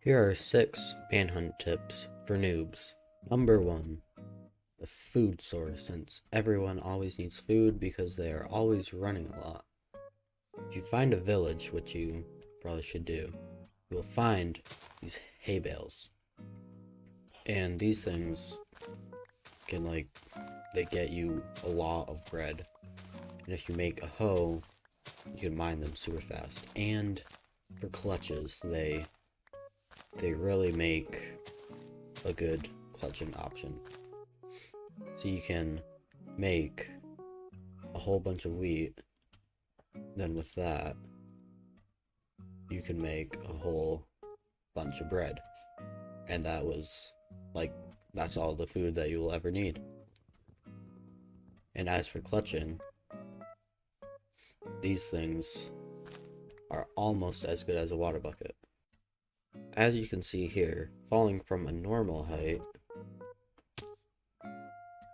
Here are 6 manhunt tips for noobs. Number 1. The food source, since everyone always needs food because they are always running a lot. If you find a village, which you probably should do, you will find these hay bales. And these things can they get you a lot of bread. And if you make a hoe, you can mine them super fast. And for clutches, they really make a good clutching option. So you can make a whole bunch of wheat, then with that you can make a whole bunch of bread, and that's all the food that you will ever need. And as for clutching, these things are almost as good as a water bucket. As you can see here, falling from a normal height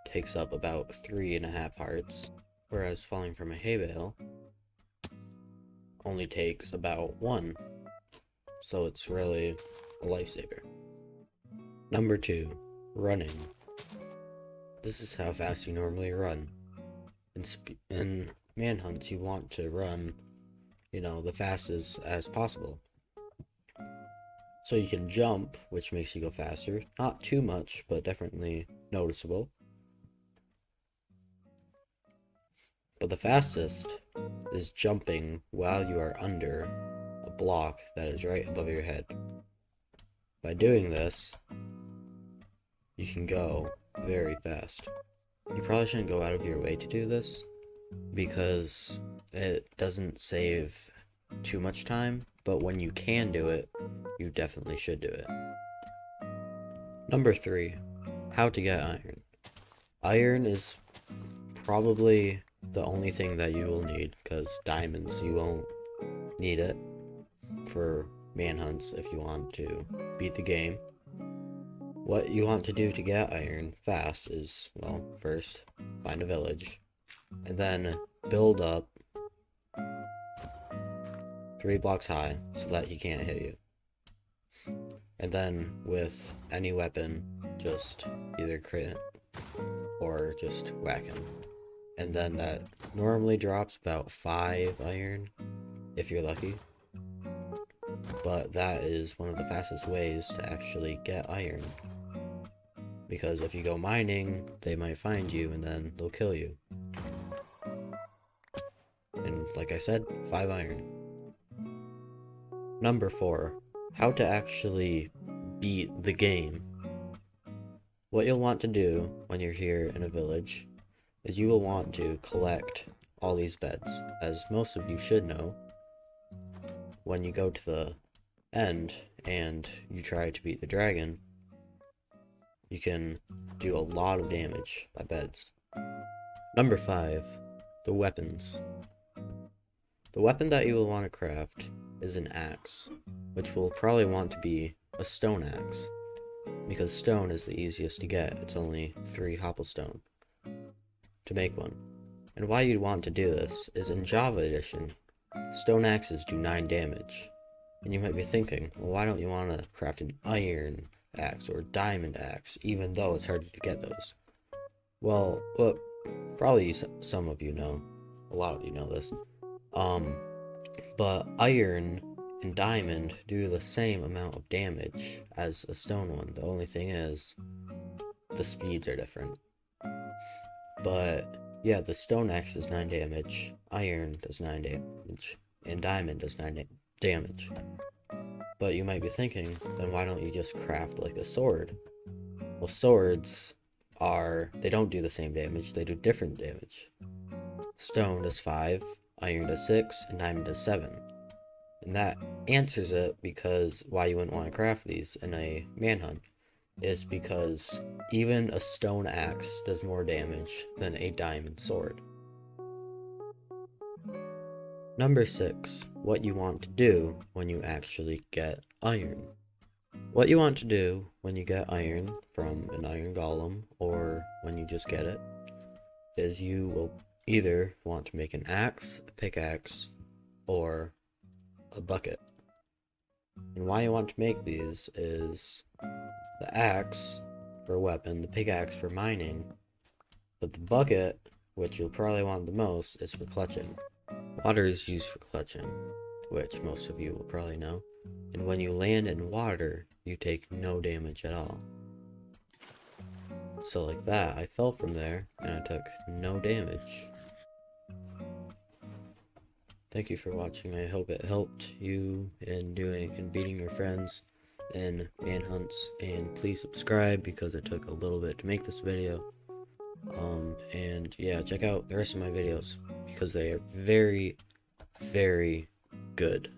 takes up about 3.5 hearts, whereas falling from a hay bale only takes about 1, so it's really a lifesaver. Number 2, running. This is how fast you normally run. In manhunts, you want to run, the fastest as possible. So you can jump, which makes you go faster. Not too much, but definitely noticeable. But the fastest is jumping while you are under a block that is right above your head. By doing this, you can go very fast. You probably shouldn't go out of your way to do this because it doesn't save too much time, but when you can do it, you definitely should do it. Number 3, how to get iron. Iron is probably the only thing that you will need, because diamonds, you won't need it for manhunts if you want to beat the game. What you want to do to get iron fast is, first, find a village, and then build up 3 blocks high so that he can't hit you. And then with any weapon, just either crit or just whack him. And then that normally drops about 5 iron if you're lucky. But that is one of the fastest ways to actually get iron. Because if you go mining, they might find you and then they'll kill you. And like I said, 5 iron. Number 4, how to actually beat the game. What you'll want to do when you're here in a village is you will want to collect all these beds. As most of you should know, when you go to the end and you try to beat the dragon, you can do a lot of damage by beds. Number 5, the weapons. The weapon that you will want to craft is an axe, which will probably want to be a stone axe, because stone is the easiest to get. It's only 3 cobblestone to make one. And why you'd want to do this is in Java Edition, stone axes do 9 damage. And you might be thinking, well, why don't you want to craft an iron axe or diamond axe, even though it's harder to get those? Well, probably some of you know, a lot of you know this, but iron and diamond do the same amount of damage as a stone one. The only thing is, the speeds are different. But yeah, the stone axe does 9 damage, iron does 9 damage, and diamond does 9 damage. But you might be thinking, then why don't you just craft like a sword? Well, swords they don't do the same damage, they do different damage. Stone does 5, iron does 6, and diamond does 7. And that answers it because why you wouldn't want to craft these in a manhunt is because even a stone axe does more damage than a diamond sword. Number 6, what you want to do when you actually get iron. What you want to do when you get iron from an iron golem, or when you just get it, is you will either want to make an axe, a pickaxe, or a bucket. And why you want to make these is the axe for a weapon, the pickaxe for mining, but the bucket, which you'll probably want the most, is for clutching. Water is used for clutching, which most of you will probably know. And when you land in water, you take no damage at all. So like that, I fell from there, and I took no damage. Thank you for watching. I hope it helped you in beating your friends in manhunts, and please subscribe because it took a little bit to make this video. And yeah, check out the rest of my videos because they are very, very good.